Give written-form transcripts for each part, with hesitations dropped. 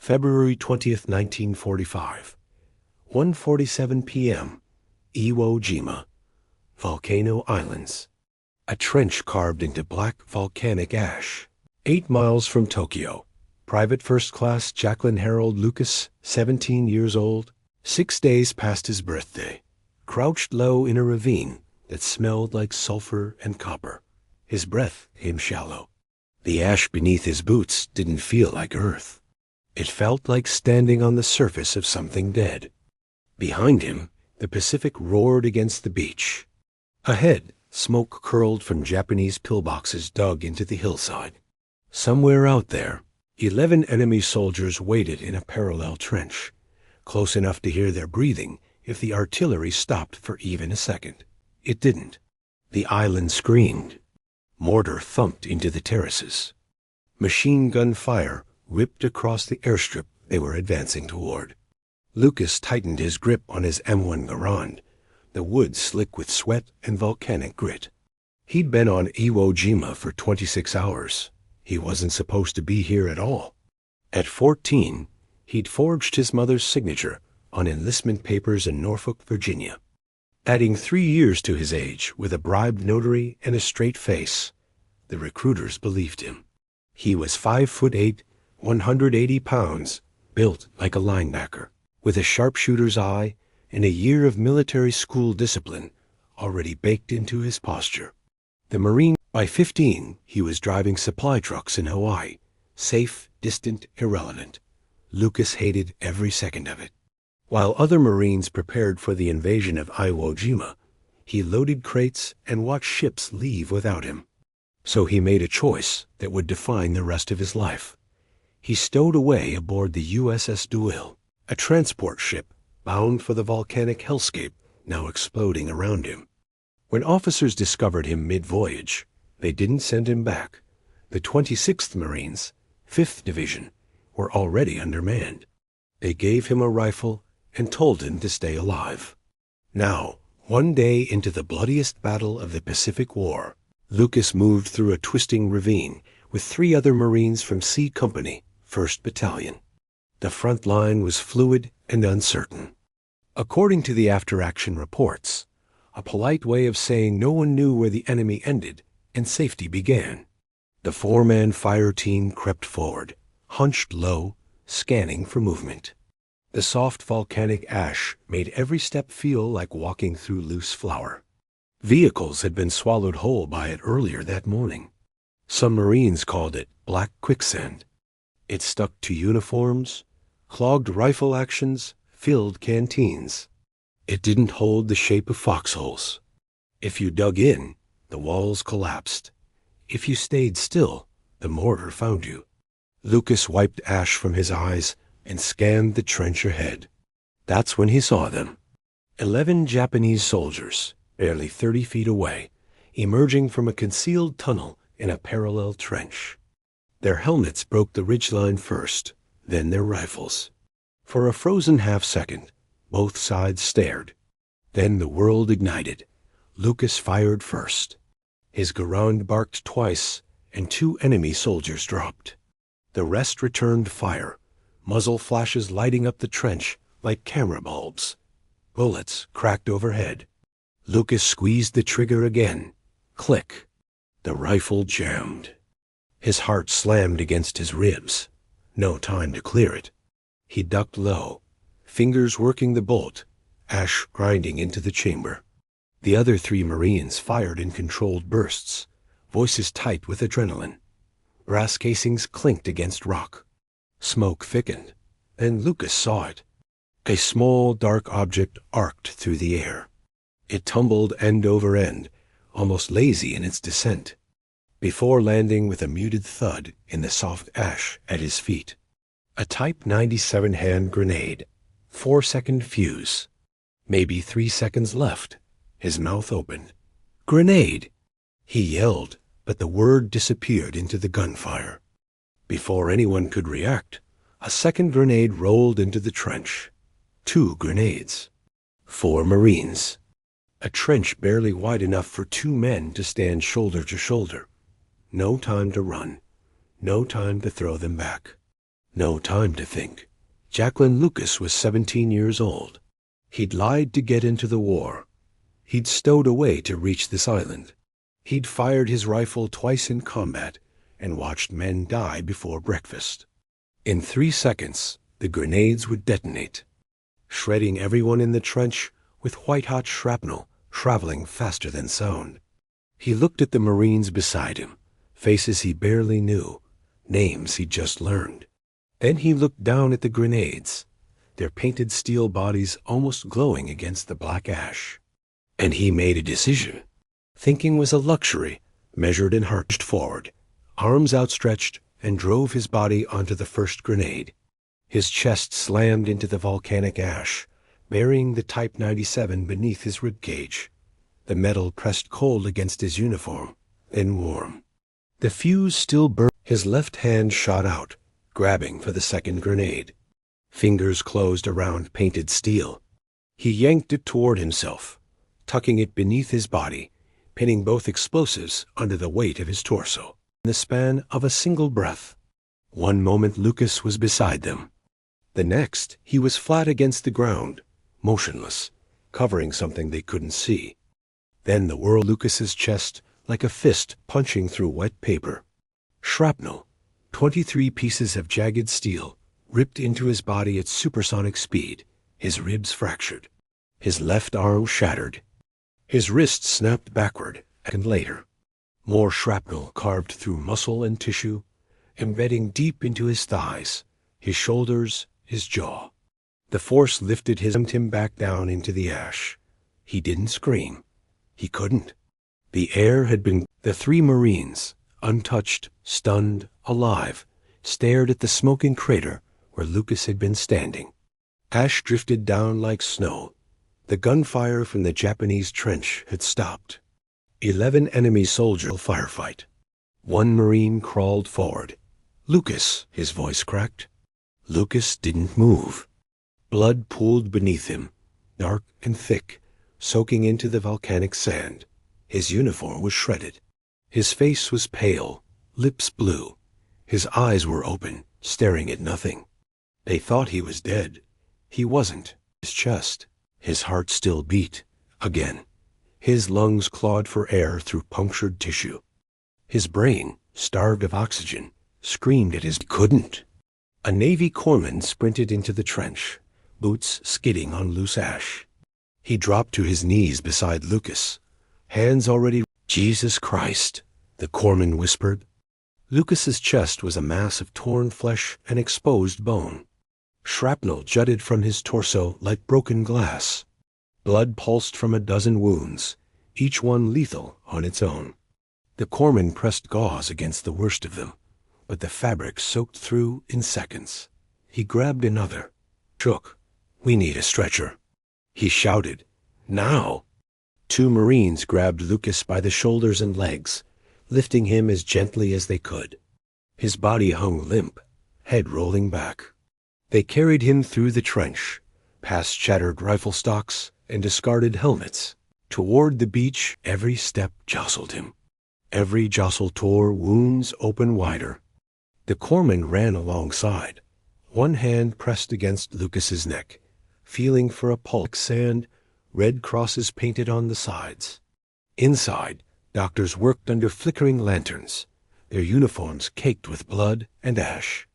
February 20th, 1945. 1:47 p.m. Iwo Jima, Volcano Islands. A trench carved into black volcanic ash. 8 miles from Tokyo. Private First Class Jacklyn Harold Lucas, 17 years old, 6 days past his birthday, crouched low in a ravine that smelled like sulfur and copper. His breath came shallow. The ash beneath his boots didn't feel like earth. It felt like standing on the surface of something dead. Behind him, the Pacific roared against the beach. Ahead, smoke curled from Japanese pillboxes dug into the hillside. Somewhere out there, 11 enemy soldiers waited in a parallel trench, close enough to hear their breathing if the artillery stopped for even a second. It didn't. The island screamed. Mortar thumped into the terraces. Machine gun fire ripped across the airstrip they were advancing toward. Lucas tightened his grip on his M1 Garand, the wood slick with sweat and volcanic grit. He'd been on Iwo Jima for 26 hours. He wasn't supposed to be here at all. At 14, he'd forged his mother's signature on enlistment papers in Norfolk, Virginia, adding 3 years to his age with a bribed notary and a straight face. The recruiters believed him. He was 5'8", 180 pounds, built like a linebacker, with a sharpshooter's eye and a year of military school discipline already baked into his posture. The Marine, by 15, he was driving supply trucks in Hawaii, safe, distant, irrelevant. Lucas hated every second of it. While other Marines prepared for the invasion of Iwo Jima, he loaded crates and watched ships leave without him. So he made a choice that would define the rest of his life. He stowed away aboard the USS DeWitt, a transport ship bound for the volcanic hellscape now exploding around him. When officers discovered him mid-voyage, they didn't send him back. The 26th Marines, 5th Division, were already undermanned. They gave him a rifle and told him to stay alive. Now, one day into the bloodiest battle of the Pacific War, Lucas moved through a twisting ravine with 3 other Marines from C Company, 1st Battalion. The front line was fluid and uncertain. According to the after-action reports, a polite way of saying no one knew where the enemy ended and safety began. The 4-man fire team crept forward, hunched low, scanning for movement. The soft volcanic ash made every step feel like walking through loose flour. Vehicles had been swallowed whole by it earlier that morning. Some Marines called it black quicksand. It stuck to uniforms, clogged rifle actions, filled canteens. It didn't hold the shape of foxholes. If you dug in, the walls collapsed. If you stayed still, the mortar found you. Lucas wiped ash from his eyes and scanned the trench ahead. That's when he saw them. 11 Japanese soldiers, barely 30 feet away, emerging from a concealed tunnel in a parallel trench. Their helmets broke the ridgeline first, then their rifles. For a frozen half-second, both sides stared. Then the world ignited. Lucas fired first. His Garand barked twice, and 2 enemy soldiers dropped. The rest returned fire, muzzle flashes lighting up the trench like camera bulbs. Bullets cracked overhead. Lucas squeezed the trigger again. Click. The rifle jammed. His heart slammed against his ribs. No time to clear it. He ducked low, fingers working the bolt, ash grinding into the chamber. The other 3 Marines fired in controlled bursts, voices tight with adrenaline. Brass casings clinked against rock. Smoke thickened, and Lucas saw it. A small, dark object arced through the air. It tumbled end over end, almost lazy in its descent, before landing with a muted thud in the soft ash at his feet. A Type 97 hand grenade, 4-second fuse. Maybe 3 seconds left. His mouth opened. Grenade! He yelled, but the word disappeared into the gunfire. Before anyone could react, a second grenade rolled into the trench. 2 grenades. 4 Marines. A trench barely wide enough for 2 men to stand shoulder to shoulder. No time to run. No time to throw them back. No time to think. Jacklyn Lucas was 17 years old. He'd lied to get into the war. He'd stowed away to reach this island. He'd fired his rifle twice in combat and watched men die before breakfast. In 3 seconds, the grenades would detonate, shredding everyone in the trench with white-hot shrapnel traveling faster than sound. He looked at the Marines beside him, faces he barely knew, names he'd just learned. Then he looked down at the grenades, their painted steel bodies almost glowing against the black ash. And he made a decision. Thinking was a luxury, measured and harched forward, arms outstretched, and drove his body onto the first grenade. His chest slammed into the volcanic ash, burying the Type 97 beneath his ribcage. The metal pressed cold against his uniform, then warm. The fuse still burned. His left hand shot out, grabbing for the second grenade. Fingers closed around painted steel. He yanked it toward himself, tucking it beneath his body, pinning both explosives under the weight of his torso. In the span of a single breath. One moment Lucas was beside them. The next, he was flat against the ground, motionless, covering something they couldn't see. Then the whirl Lucas's chest like a fist punching through wet paper. Shrapnel, 23 pieces of jagged steel, ripped into his body at supersonic speed, his ribs fractured. His left arm shattered. His wrist snapped backward, and later. More shrapnel carved through muscle and tissue, embedding deep into his thighs, his shoulders, his jaw. The force lifted him back down into the ash. He didn't scream. He couldn't. The air had been... The 3 Marines, untouched, stunned, alive, stared at the smoking crater where Lucas had been standing. Ash drifted down like snow. The gunfire from the Japanese trench had stopped. 11 enemy soldiers firefight. 1 Marine crawled forward. "Lucas," his voice cracked. Lucas didn't move. Blood pooled beneath him, dark and thick, soaking into the volcanic sand. His uniform was shredded. His face was pale, lips blue. His eyes were open, staring at nothing. They thought he was dead. He wasn't. His chest, his heart still beat, again. His lungs clawed for air through punctured tissue. His brain, starved of oxygen, screamed at his couldn't. A Navy corpsman sprinted into the trench, boots skidding on loose ash. He dropped to his knees beside Lucas, hands already... "Jesus Christ," the corpsman whispered. Lucas's chest was a mass of torn flesh and exposed bone. Shrapnel jutted from his torso like broken glass. Blood pulsed from a dozen wounds, each one lethal on its own. The corpsman pressed gauze against the worst of them, but the fabric soaked through in seconds. He grabbed another. Shook. "We need a stretcher." He shouted. "Now!" 2 Marines grabbed Lucas by the shoulders and legs, lifting him as gently as they could. His body hung limp, head rolling back. They carried him through the trench, past shattered rifle stocks and discarded helmets. Toward the beach, every step jostled him. Every jostle tore wounds open wider. The corpsman ran alongside, one hand pressed against Lucas's neck, feeling for a pulse. Sand, red crosses painted on the sides. Inside, doctors worked under flickering lanterns, their uniforms caked with blood and ash.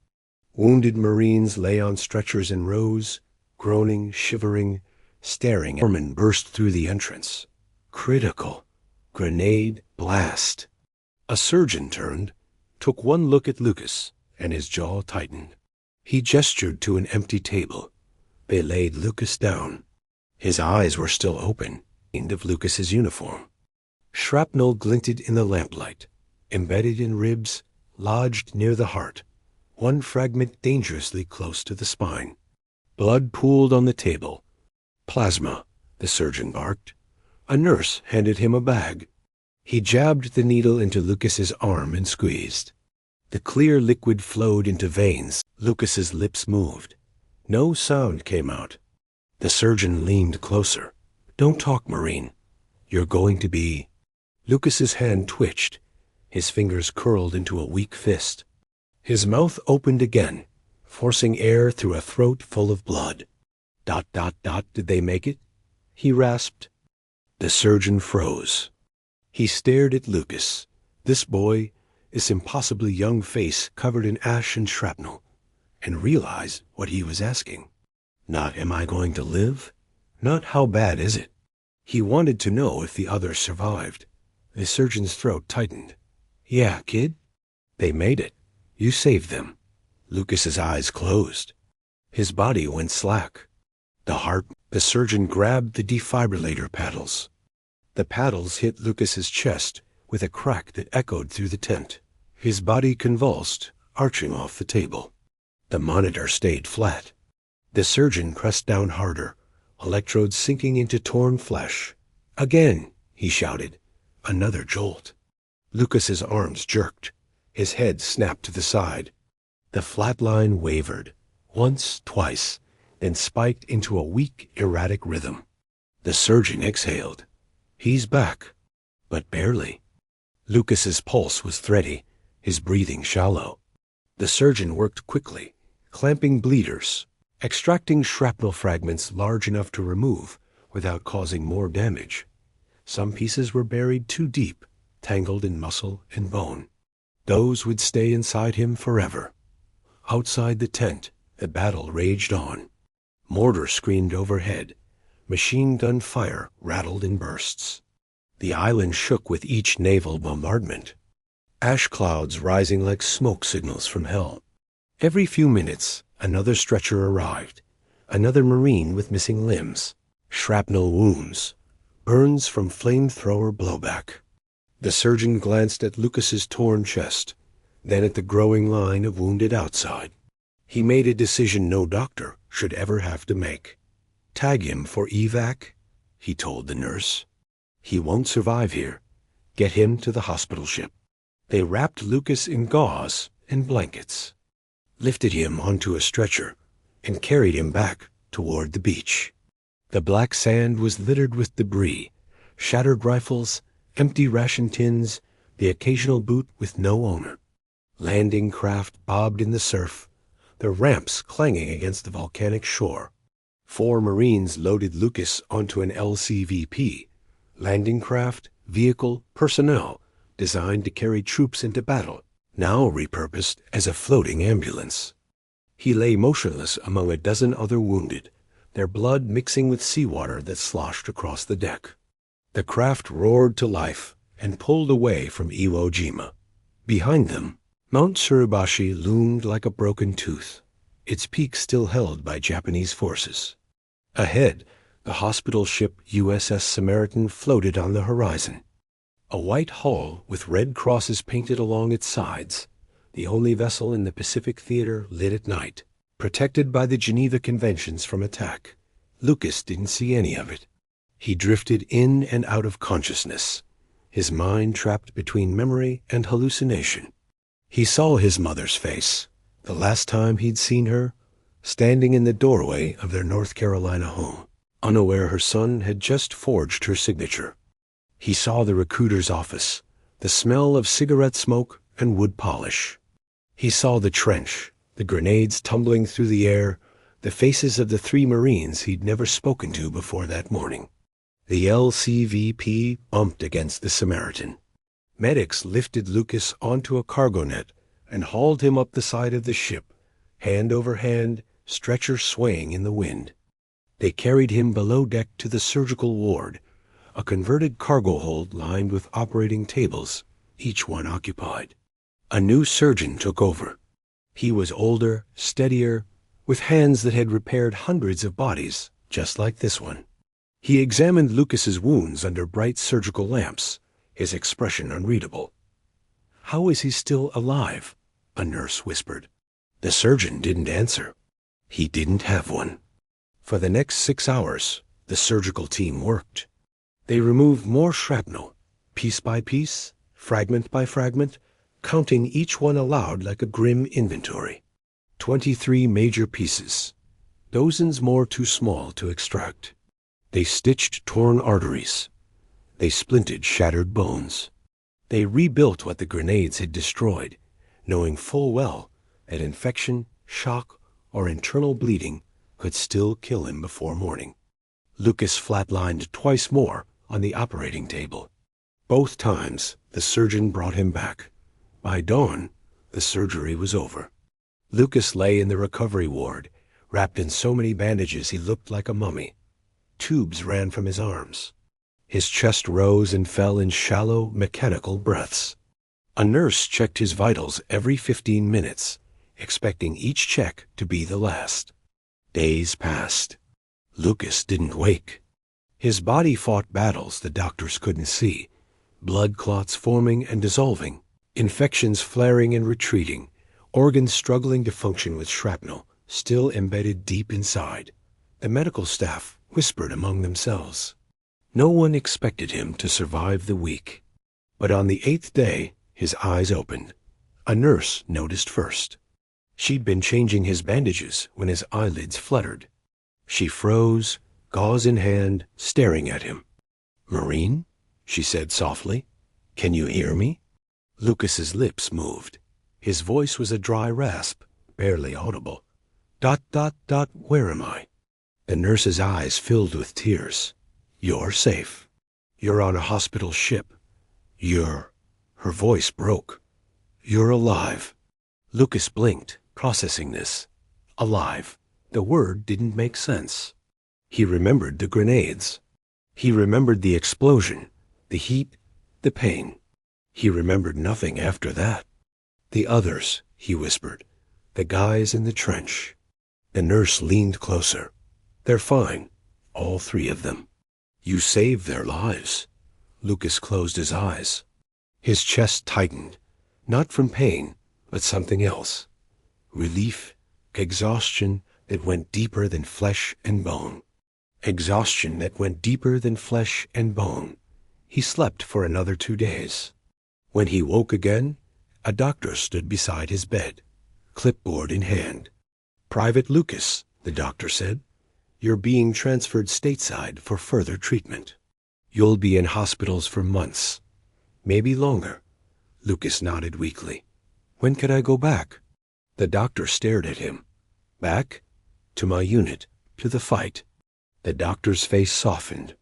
Wounded Marines lay on stretchers in rows, groaning, shivering, staring. A corpsman burst through the entrance. Critical. Grenade blast. A surgeon turned, took one look at Lucas, and his jaw tightened. He gestured to an empty table. They laid Lucas down. His eyes were still open, end of Lucas's uniform. Shrapnel glinted in the lamplight, embedded in ribs, lodged near the heart, one fragment dangerously close to the spine. Blood pooled on the table. "Plasma," the surgeon barked. A nurse handed him a bag. He jabbed the needle into Lucas's arm and squeezed. The clear liquid flowed into veins. Lucas's lips moved. No sound came out. The surgeon leaned closer. "Don't talk, Marine. You're going to be..." Lucas's hand twitched. His fingers curled into a weak fist. His mouth opened again, forcing air through a throat full of blood. Did they make it? He rasped. The surgeon froze. He stared at Lucas, this boy, his impossibly young face covered in ash and shrapnel, and realized what he was asking. Not am I going to live? Not how bad is it? He wanted to know if the others survived. The surgeon's throat tightened. Yeah, kid. They made it. You saved them. Lucas's eyes closed. His body went slack. The surgeon grabbed the defibrillator paddles. The paddles hit Lucas's chest with a crack that echoed through the tent. His body convulsed, arching off the table. The monitor stayed flat. The surgeon pressed down harder, electrodes sinking into torn flesh. Again, he shouted. Another jolt. Lucas's arms jerked. His head snapped to the side. The flatline wavered, once, twice, then spiked into a weak, erratic rhythm. The surgeon exhaled. He's back, but barely. Lucas's pulse was thready, his breathing shallow. The surgeon worked quickly, clamping bleeders, extracting shrapnel fragments large enough to remove without causing more damage. Some pieces were buried too deep, tangled in muscle and bone. Those would stay inside him forever. Outside the tent, the battle raged on. Mortar screamed overhead. Machine gun fire rattled in bursts. The island shook with each naval bombardment. Ash clouds rising like smoke signals from hell. Every few minutes, another stretcher arrived. Another Marine with missing limbs. Shrapnel wounds. Burns from flamethrower blowback. The surgeon glanced at Lucas's torn chest, then at the growing line of wounded outside. He made a decision no doctor should ever have to make. Tag him for evac, he told the nurse. He won't survive here. Get him to the hospital ship. They wrapped Lucas in gauze and blankets, lifted him onto a stretcher, and carried him back toward the beach. The black sand was littered with debris, shattered rifles, empty ration tins, the occasional boot with no owner. Landing craft bobbed in the surf, their ramps clanging against the volcanic shore. 4 Marines loaded Lucas onto an LCVP, landing craft, vehicle, personnel, designed to carry troops into battle, now repurposed as a floating ambulance. He lay motionless among a dozen other wounded, their blood mixing with seawater that sloshed across the deck. The craft roared to life and pulled away from Iwo Jima. Behind them, Mount Suribashi loomed like a broken tooth, its peak still held by Japanese forces. Ahead, the hospital ship USS Samaritan floated on the horizon. A white hull with red crosses painted along its sides, the only vessel in the Pacific theater lit at night, protected by the Geneva Conventions from attack. Lucas didn't see any of it. He drifted in and out of consciousness, his mind trapped between memory and hallucination. He saw his mother's face, the last time he'd seen her, standing in the doorway of their North Carolina home, unaware her son had just forged her signature. He saw the recruiter's office, the smell of cigarette smoke and wood polish. He saw the trench, the grenades tumbling through the air, the faces of the 3 Marines he'd never spoken to before that morning. The LCVP bumped against the Samaritan. Medics lifted Lucas onto a cargo net and hauled him up the side of the ship, hand over hand, stretcher swaying in the wind. They carried him below deck to the surgical ward, a converted cargo hold lined with operating tables, each one occupied. A new surgeon took over. He was older, steadier, with hands that had repaired hundreds of bodies, just like this one. He examined Lucas's wounds under bright surgical lamps, his expression unreadable. "How is he still alive?" a nurse whispered. The surgeon didn't answer. He didn't have one. For the next 6 hours, the surgical team worked. They removed more shrapnel, piece by piece, fragment by fragment, counting each one aloud like a grim inventory. 23 major pieces, dozens more too small to extract. They stitched torn arteries. They splinted shattered bones. They rebuilt what the grenades had destroyed, knowing full well that infection, shock, or internal bleeding could still kill him before morning. Lucas flatlined twice more on the operating table. Both times, the surgeon brought him back. By dawn, the surgery was over. Lucas lay in the recovery ward, wrapped in so many bandages he looked like a mummy. Tubes ran from his arms. His chest rose and fell in shallow, mechanical breaths. A nurse checked his vitals every 15 minutes, expecting each check to be the last. Days passed. Lucas didn't wake. His body fought battles the doctors couldn't see, blood clots forming and dissolving, infections flaring and retreating, organs struggling to function with shrapnel still embedded deep inside. The medical staff whispered among themselves. No one expected him to survive the week. But on the 8th day, his eyes opened. A nurse noticed first. She'd been changing his bandages when his eyelids fluttered. She froze, gauze in hand, staring at him. "Marine?" she said softly. "Can you hear me?" Lucas's lips moved. His voice was a dry rasp, barely audible. ... Where am I?" The nurse's eyes filled with tears. "You're safe. You're on a hospital ship. You're..." Her voice broke. "You're alive." Lucas blinked, processing this. Alive. The word didn't make sense. He remembered the grenades. He remembered the explosion, the heat, the pain. He remembered nothing after that. "The others," he whispered. "The guys in the trench." The nurse leaned closer. "They're fine, all 3 of them." "You saved their lives." Lucas closed his eyes. His chest tightened, not from pain, but something else. Relief, exhaustion that went deeper than flesh and bone. Exhaustion that went deeper than flesh and bone. He slept for another 2 days. When he woke again, a doctor stood beside his bed, clipboard in hand. "Private Lucas," the doctor said, "you're being transferred stateside for further treatment. You'll be in hospitals for months, maybe longer." Lucas nodded weakly. "When could I go back?" The doctor stared at him. "Back? To my unit, to the fight." The doctor's face softened.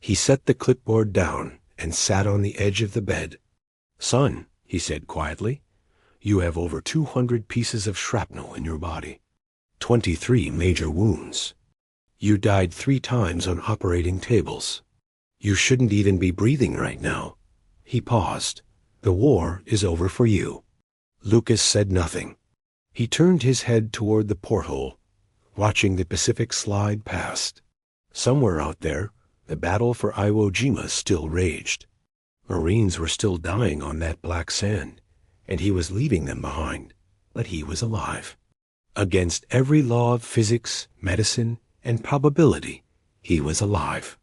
He set the clipboard down and sat on the edge of the bed. "Son," he said quietly, "you have over 200 pieces of shrapnel in your body. 23 major wounds. You died 3 times on operating tables. You shouldn't even be breathing right now." He paused. "The war is over for you." Lucas said nothing. He turned his head toward the porthole, watching the Pacific slide past. Somewhere out there, the Battle for Iwo Jima still raged. Marines were still dying on that black sand, and he was leaving them behind, but he was alive. Against every law of physics, medicine, and probability, he was alive.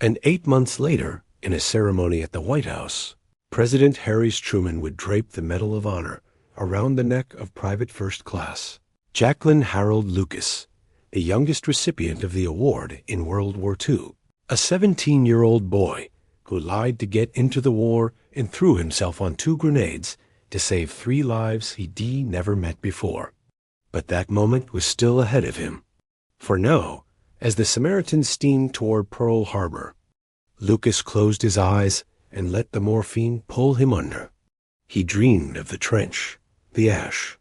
And 8 months later, in a ceremony at the White House, President Harry Truman would drape the Medal of Honor around the neck of Private First Class Jacklyn Harold Lucas, the youngest recipient of the award in World War II, a 17-year-old boy who lied to get into the war and threw himself on 2 grenades to save 3 lives he'd never met before. But that moment was still ahead of him. For now, as the Samaritans steamed toward Pearl Harbor, Lucas closed his eyes and let the morphine pull him under. He dreamed of the trench, the ash,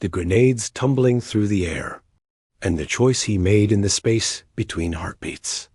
the grenades tumbling through the air, and the choice he made in the space between heartbeats.